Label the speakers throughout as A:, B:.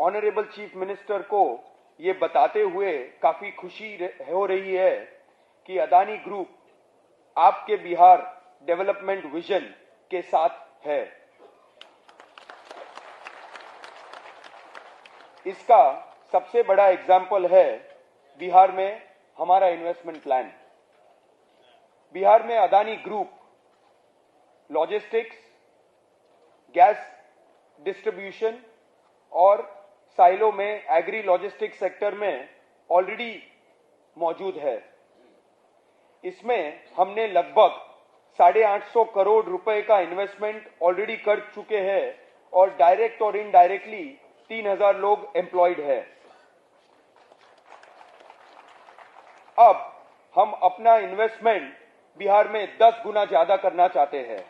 A: Honourable chief minister को ये बताते हुए काफी खुशी हो रही है कि अदानी ग्रुप आपके बिहार डेवलपमेंट विजन के साथ है। इसका सबसे बड़ा एग्जाम्पल है बिहार में हमारा इन्वेस्टमेंट प्लान। बिहार में Adani group logistics, gas distribution और साइलो में एग्री लॉजिस्टिक्स सेक्टर में ऑलरेडी मौजूद है। इसमें हमने लगभग 850 करोड़ रुपए का इन्वेस्टमेंट ऑलरेडी कर चुके हैं और डायरेक्ट और इनडायरेक्टली 3000 लोग एम्प्लॉयड है। अब हम अपना इन्वेस्टमेंट बिहार में 10 गुना ज्यादा करना चाहते हैं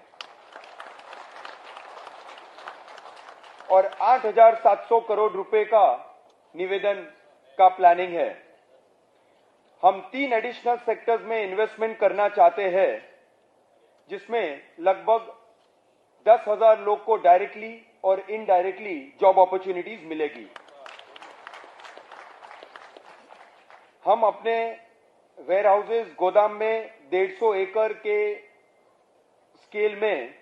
A: और 8700 करोड़ रुपए का निवेदन का प्लानिंग है। हम 3 एडिशनल सेक्टर्स में इन्वेस्टमेंट करना चाहते हैं जिसमें लगभग 10,000 लोग को डायरेक्टली और इनडायरेक्टली जॉब अपॉर्चुनिटीज मिलेगी। हम अपने वेयर हाउसेज गोदाम में 150 एकड़ के स्केल में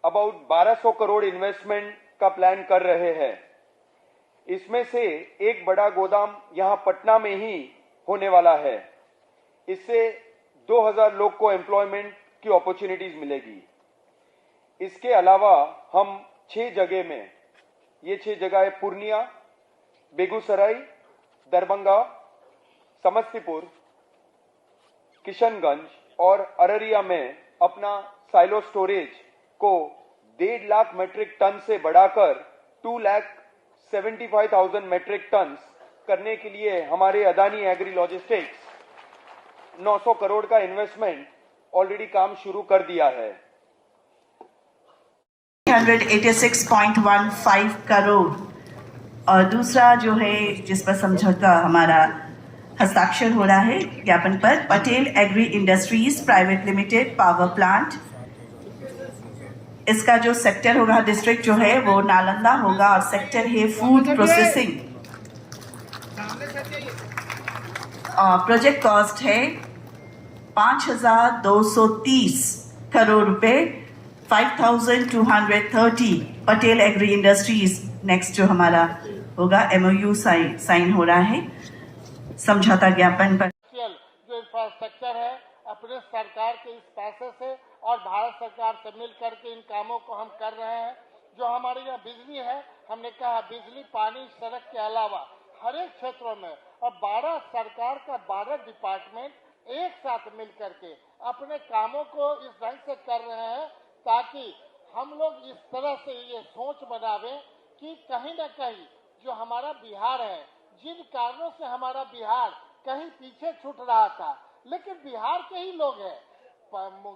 A: अबाउट 1200 करोड़ इन्वेस्टमेंट का प्लान कर रहे हैं। इसमें से एक बड़ा गोदाम यहां पटना में ही होने वाला है। इससे 2000 लोग को एम्प्लॉयमेंट की अपॉर्चुनिटीज मिलेगी। इसके अलावा हम 6 जगह में, ये 6 जगह है पूर्णिया, बेगूसराय, दरभंगा, समस्तीपुर, किशनगंज और अररिया में अपना साइलो स्टोरेज को 1.5 लाख मेट्रिक टन से बढ़ाकर 2,75,000 मेट्रिक टन करने के लिए हमारे अदानी एग्री लॉजिस्टिक्स 900 करोड़ का इन्वेस्टमेंट ऑलरेडी काम शुरू कर दिया है।
B: 186.15 करोड़ और दूसरा जो है जिस पर समझौता हमारा हस्ताक्षर हो रहा है ज्ञापन पर, Patel agri industries private limited power plant. इसका जो सेक्टर होगा, डिस्ट्रिक्ट जो है वो नालंदा होगा और सेक्टर है फूड प्रोसेसिंग। प्रोजेक्ट कॉस्ट है 5230 करोड़ रुपए, 5230। पटेल एग्री इंडस्ट्रीज नेक्स्ट जो हमारा होगा, MOU साइन हो रहा है समझौता ज्ञापन पर।
C: जो इंफ्रास्ट्रक्चर है अपने सरकार के इस पैसे से और भारत सरकार से मिल करके इन कामों को हम कर रहे हैं। जो हमारे यहाँ बिजली है, हमने कहा बिजली, पानी, सड़क के अलावा हर एक क्षेत्रों में, और 12 सरकार का 12 डिपार्टमेंट एक साथ मिल करके अपने कामों को इस ढंग से कर रहे हैं ताकि हम लोग इस तरह से ये सोच बनावे कि कहीं न कहीं जो हमारा बिहार है, जिन कारणों से हमारा बिहार कहीं पीछे छूट रहा था, लेकिन बिहार के ही लोग हैं।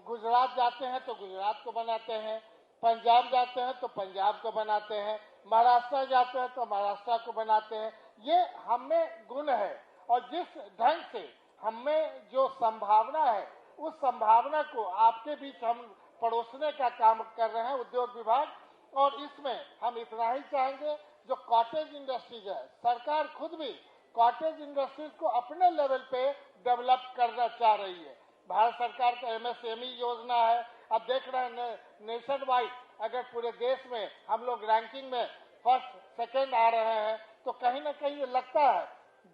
C: गुजरात जाते हैं तो गुजरात को बनाते हैं, पंजाब जाते हैं तो पंजाब को बनाते हैं, महाराष्ट्र जाते हैं तो महाराष्ट्र को बनाते हैं। ये हमें गुण है और जिस ढंग से हमें जो संभावना है उस संभावना को आपके बीच हम परोसने का काम कर रहे हैं उद्योग विभाग। और इसमें हम इतना ही चाहेंगे, जो कॉटेज इंडस्ट्रीज है, सरकार खुद भी कॉटेज इंडस्ट्रीज को अपने लेवल पे डेवलप करना चाह रही है। भारत सरकार का MSME योजना है। अब देख रहे हैं नेशन वाइड अगर पूरे देश में हम लोग रैंकिंग में फर्स्ट सेकंड आ रहे हैं तो कहीं ना कहीं ये लगता है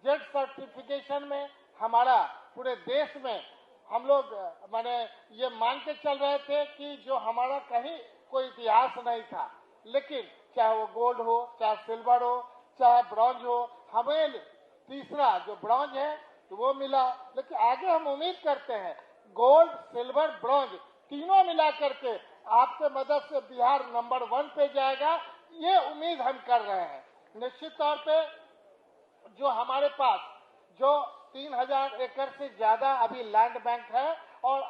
C: जेड सर्टिफिकेशन में हमारा पूरे देश में हम लोग माने ये मान के चल रहे थे कि जो हमारा कहीं कोई इतिहास नहीं था, लेकिन चाहे वो गोल्ड हो, चाहे सिल्वर हो, चाहे ब्रॉन्ज हो, हमें तीसरा जो ब्रॉन्ज है तो वो मिला। लेकिन आगे हम उम्मीद करते हैं गोल्ड, सिल्वर, ब्रॉन्ज तीनों मिला करके आपके मदद से बिहार नंबर 1 पे जाएगा, ये उम्मीद हम कर रहे हैं। निश्चित तौर पे जो हमारे पास जो 3000 एकड़ से ज्यादा अभी लैंड बैंक है और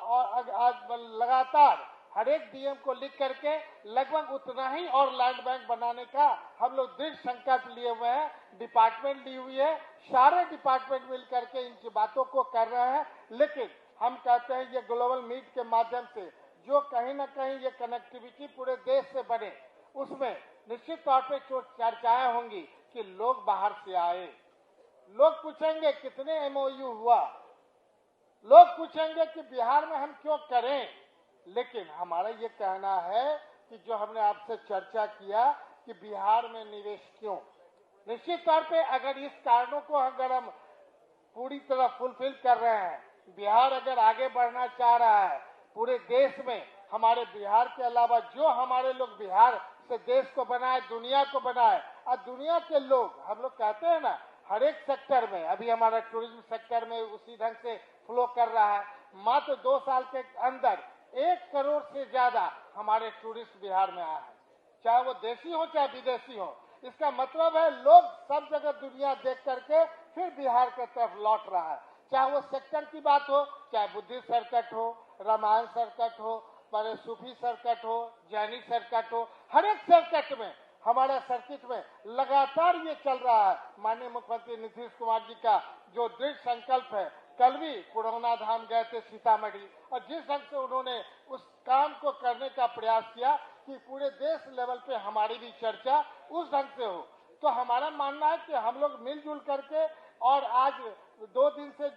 C: आज लगातार हर एक डीएम को लिख करके लगभग उतना ही और लैंड बैंक बनाने का हम लोग दृढ़ संकल्प लिए हुए हैं। डिपार्टमेंट ली हुई है, सारे डिपार्टमेंट मिल करके इन बातों को कर रहे हैं। लेकिन हम कहते हैं ये ग्लोबल मीट के माध्यम से जो कहीं ना कहीं ये कनेक्टिविटी पूरे देश से बने, उसमें निश्चित तौर पे जो चर्चाएं होंगी कि लोग बाहर से आए, लोग पूछेंगे कितने एमओयू हुआ, लोग पूछेंगे कि बिहार में हम क्यों करें। लेकिन हमारा ये कहना है कि जो हमने आपसे चर्चा किया कि बिहार में निवेश क्यों, निश्चित तौर पे अगर इस कारणों को अगर हम पूरी तरह फुलफिल कर रहे हैं, बिहार अगर आगे बढ़ना चाह रहा है पूरे देश में, हमारे बिहार के अलावा जो हमारे लोग बिहार से देश को बनाए, दुनिया को बनाए, और दुनिया के लोग, हम लोग कहते हैं ना हर एक सेक्टर में, अभी हमारा टूरिज्म सेक्टर में उसी ढंग से फ्लो कर रहा है। मात्र 2 साल के अंदर 1 करोड़ से ज्यादा हमारे टूरिस्ट बिहार में आए हैं, चाहे वो देशी हो चाहे विदेशी हो। इसका मतलब है लोग सब जगह दुनिया देख करके फिर बिहार की तरफ लौट रहा है, चाहे वो सेक्टर की बात हो, चाहे बुद्धिस्ट सर्किट हो, रामायण सर्किट हो, बड़े सूफी सर्किट हो, जैनिक सर्किट हो, हर एक सर्किट में, हमारे सर्किट में लगातार ये चल रहा है। माननीय मुख्यमंत्री नीतीश कुमार जी का जो दृढ़ संकल्प है, कल भी पुरौना धाम गए थे सीतामढ़ी, और जिस ढंग से उन्होंने उस काम को करने का प्रयास किया कि पूरे देश लेवल पे हमारी भी चर्चा उस ढंग से हो, तो हमारा मानना है कि हम लोग मिलजुल करके, और आज 2 दिन से